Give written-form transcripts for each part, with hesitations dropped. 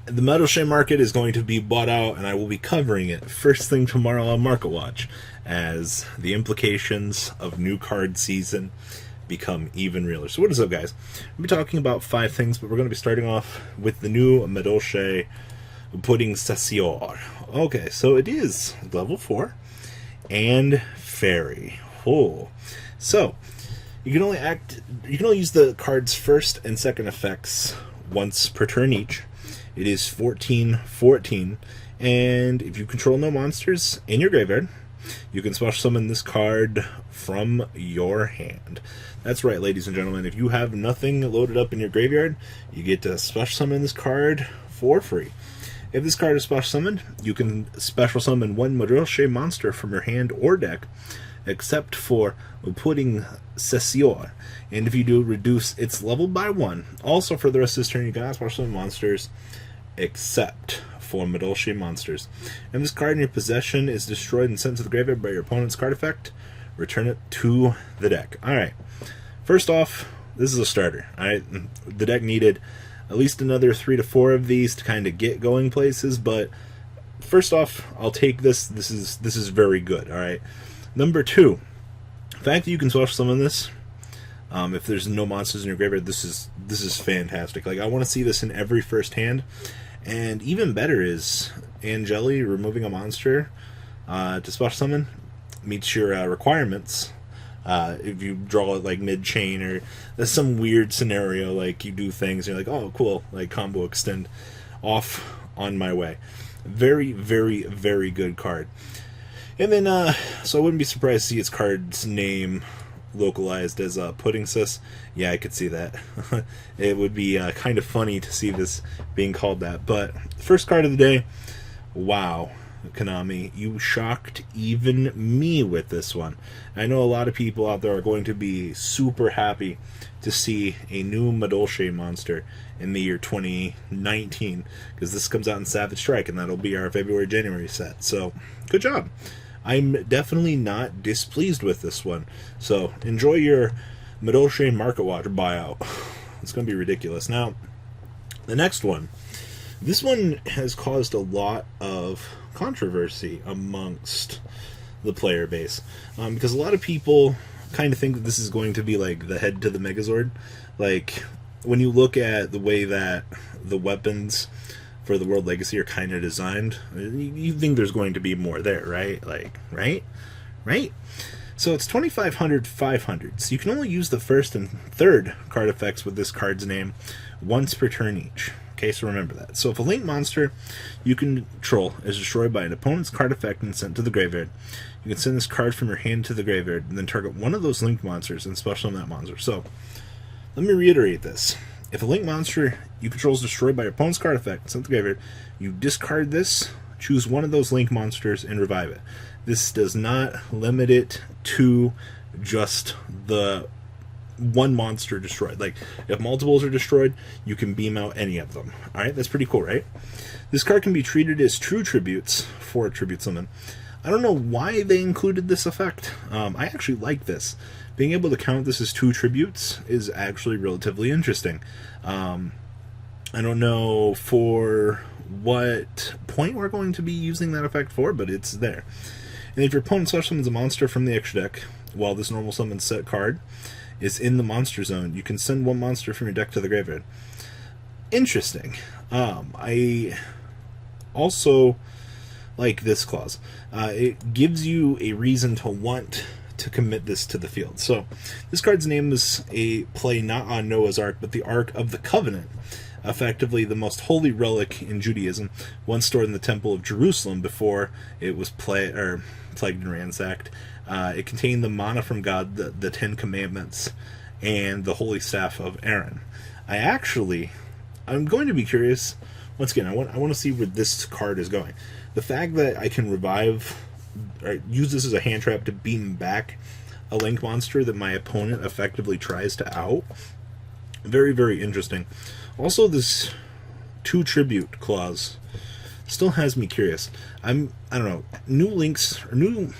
The Madolche market is going to be bought out, and I will be covering it first thing tomorrow on Market Watch, as the implications of new card season become even realer. So what is up, guys? We'll be talking about 5 things, but we're going to be starting off with the new Madolche Pudding Sessior. Okay, so it is level 4 and fairy. Oh, so you can only use the card's first and second effects once per turn each. It is 14/14, and if you control no monsters in your graveyard, you can special summon this card from your hand. That's right, ladies and gentlemen. If you have nothing loaded up in your graveyard, you get to special summon this card for free. If this card is special summoned, you can special summon one Madolche monster from your hand or deck, except for Pudding Sessior. And if you do, reduce its level by 1. Also, for the rest of this turn, you can special summon monsters, except for Madolche monsters. And this card in your possession is destroyed and sent to the graveyard by your opponent's card effect, return it to the deck. Alright, first off, this is a starter. Alright, the deck needed at least another 3 to 4 of these to kind of get going places, but first off, I'll take this. This is very good. Alright, number 2, the fact that you can special summon this, if there's no monsters in your graveyard, this is fantastic. Like, I want to see this in every first hand. And even better is Angeli removing a monster to special summon meets your requirements. If you draw it like mid-chain, or there's some weird scenario, like you do things and you're like, oh cool, like combo extend, off on my way. Very, very, very good card. And then so I wouldn't be surprised to see its card's name localized as Pudding Sis. Yeah, I could see that. It would be kind of funny to see this being called that. But first card of the day, wow, Konami, you shocked even me with this one. I know a lot of people out there are going to be super happy to see a new Madolche monster in the year 2019, because this comes out in Savage Strike, and that'll be our February-January set. So, good job. I'm definitely not displeased with this one. So, enjoy your Madolche Market Watch buyout. It's going to be ridiculous. Now, the next one. This one has caused a lot of controversy amongst the player base. Because a lot of people kind of think that this is going to be like the head to the Megazord. Like, when you look at the way that the weapons for the World Legacy are kind of designed, you think there's going to be more there, right? Like, right? So it's 2,500, 500. So you can only use the first and third card effects with this card's name once per turn each. Okay, so remember that. So if a link monster you control is destroyed by an opponent's card effect and sent to the graveyard, you can send this card from your hand to the graveyard and then target one of those linked monsters and special summon that monster. So let me reiterate this. If a link monster you control is destroyed by your opponent's card effect and sent to the graveyard, you discard this, choose one of those link monsters, and revive it. This does not limit it to just the one monster destroyed. Like, if multiples are destroyed, you can beam out any of them. Alright, that's pretty cool, right? This card can be treated as true tributes for a tribute summon. I don't know why they included this effect. I actually like this. Being able to count this as 2 tributes is actually relatively interesting. I don't know for what point we're going to be using that effect for, but it's there. And if your opponent special summons a monster from the extra deck, while this normal summon set card is in the monster zone, you can send one monster from your deck to the graveyard. Interesting. I also like this clause. It gives you a reason to want to commit this to the field. So this card's name is a play not on Noah's Ark, but the Ark of the Covenant, effectively the most holy relic in Judaism, once stored in the Temple of Jerusalem before it was plagued and ransacked. It contained the manna from God, the 10 Commandments, and the holy staff of Aaron. I'm going to be curious. Once again, I want to see where this card is going. The fact that I can revive, or use this as a hand trap to beam back a link monster that my opponent effectively tries to out. Very, very interesting. Also, this 2 tribute clause still has me curious. I don't know, new links or new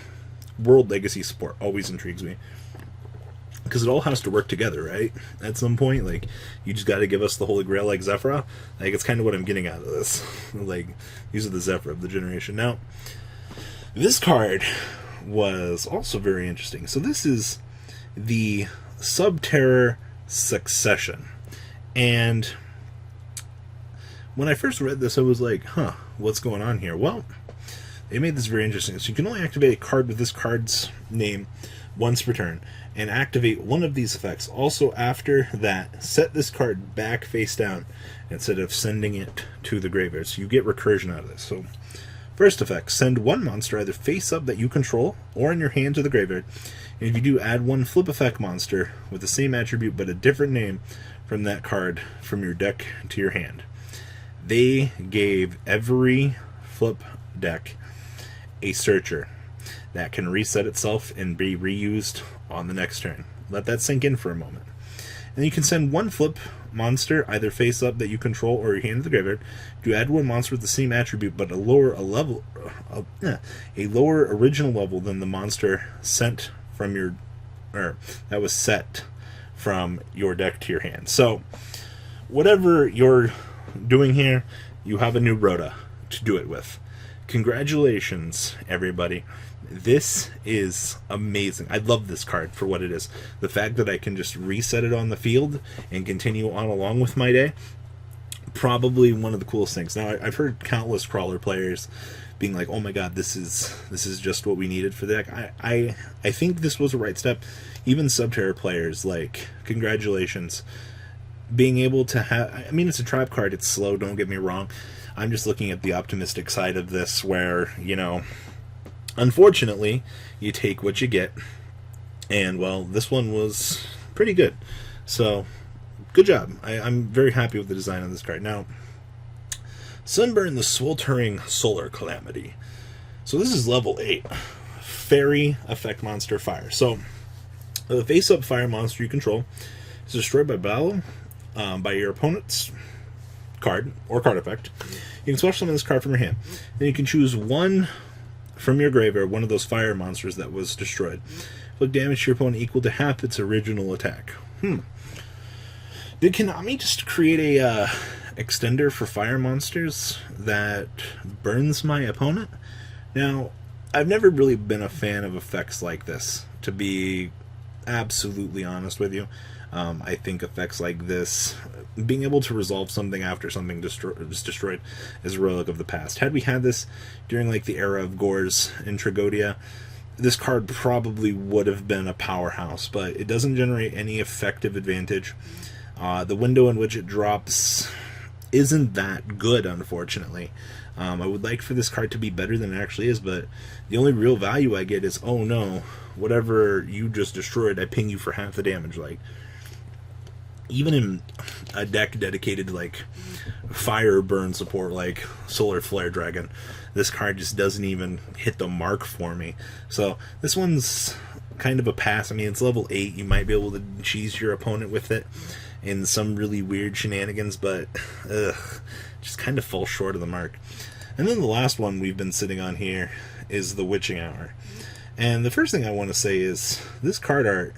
World Legacy support always intrigues me. because it all has to work together, right? At some point, like, you just got to give us the Holy Grail like Zephyra. Like, it's kind of what I'm getting out of this. Like, these are the Zephyra of the generation. Now, this card was also very interesting. So this is the Subterror Succession. And when I first read this, I was like, huh, what's going on here? Well, they made this very interesting. So you can only activate a card with this card's name once per turn, and activate one of these effects. Also, after that, set this card back face down instead of sending it to the graveyard. So you get recursion out of this. So, first effect, send one monster either face up that you control or in your hand to the graveyard. And if you do, add one flip effect monster with the same attribute but a different name from that card from your deck to your hand. They gave every flip deck a searcher that can reset itself and be reused on the next turn. Let that sink in for a moment. And you can send one flip monster either face up that you control or your hand to the graveyard. You add one monster with the same attribute but a lower original level than the monster sent from your, or that was set from your deck to your hand. So whatever you're doing here, you have a new Rhoda to do it with. Congratulations, everybody. This is amazing. I love this card for what it is. The fact that I can just reset it on the field and continue on along with my day, probably one of the coolest things. Now, I've heard countless crawler players being like, oh my god, this is just what we needed for the deck. I think this was a right step. Even Subterror players, like, congratulations. Being able to have, I mean, it's a trap card, it's slow, don't get me wrong. I'm just looking at the optimistic side of this where, you know, unfortunately, you take what you get. And, well, this one was pretty good. So, good job. I'm very happy with the design of this card. Now, Sunburn, the Sweltering Solar Calamity. So this is level 8. Fairy effect monster fire. So, the face-up fire monster you control is destroyed by battle by your opponent's card or card effect. You can special summon this card from your hand. Then you can choose one from your graveyard, one of those fire monsters that was destroyed. Inflict damage to your opponent equal to half its original attack. Did Konami just create a extender for fire monsters that burns my opponent? Now, I've never really been a fan of effects like this, to be absolutely honest with you. I think effects like this, being able to resolve something after something is destroyed, is a relic of the past. Had we had this during like the era of Gores and Tragodia, this card probably would have been a powerhouse, but it doesn't generate any effective advantage. The window in which it drops isn't that good, unfortunately. I would like for this card to be better than it actually is, but the only real value I get is, oh no, whatever you just destroyed, I ping you for half the damage. Like, even in a deck dedicated to like fire burn support like Solar Flare Dragon, this card just doesn't even hit the mark for me. So this one's kind of a pass. I mean, it's level 8. You might be able to cheese your opponent with it in some really weird shenanigans, but just kind of falls short of the mark. And then the last one we've been sitting on here is the Witching Hour. And the first thing I want to say is this card art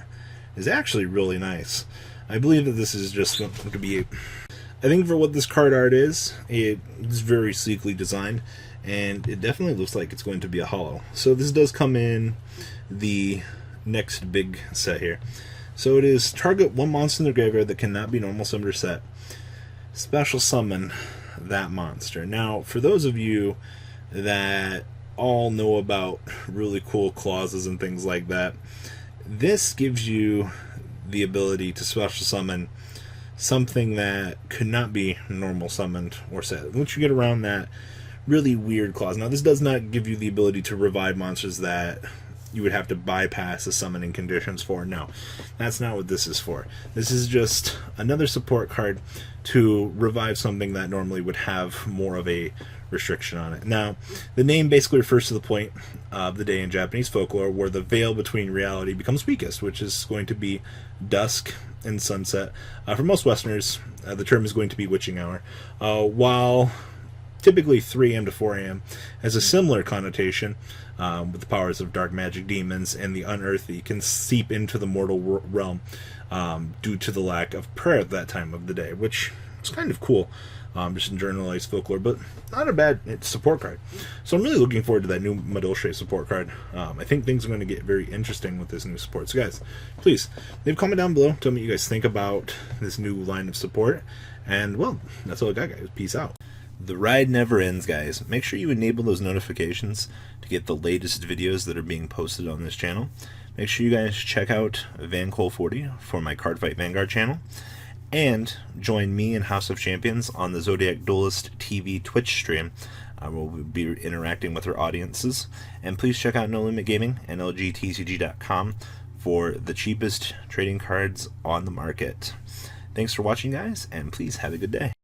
is actually really nice. I believe that this is just going to be... I think for what this card art is, it's very sleekly designed, and it definitely looks like it's going to be a holo. So this does come in the next big set here. So it is target one monster in the graveyard that cannot be normal summoned or set. Special summon that monster. Now, for those of you that all know about really cool clauses and things like that, this gives you the ability to special summon something that could not be normal summoned or set. Once you get around that really weird clause. Now, this does not give you the ability to revive monsters that you would have to bypass the summoning conditions for. No, that's not what this is for. This is just another support card to revive something that normally would have more of a restriction on it. Now, the name basically refers to the point of the day in Japanese folklore where the veil between reality becomes weakest, which is going to be dusk and sunset. For most Westerners, the term is going to be witching hour. While typically 3 AM to 4 AM, has a similar connotation with the powers of dark magic demons and the unearthly can seep into the mortal realm due to the lack of prayer at that time of the day, which is kind of cool. Just in generalized folklore, but not a bad support card. So I'm really looking forward to that new Madolche support card. I think things are going to get very interesting with this new support. So guys, please leave a comment down below. Tell me what you guys think about this new line of support. And well, that's all I got, guys. Peace out. The ride never ends, guys. Make sure you enable those notifications to get the latest videos that are being posted on this channel. Make sure you guys check out VanCole40 for my Cardfight Vanguard channel. And join me and House of Champions on the Zodiac Duelist TV Twitch stream. We'll be interacting with our audiences. And please check out No Limit Gaming and LGTCG.com for the cheapest trading cards on the market. Thanks for watching, guys, and please have a good day.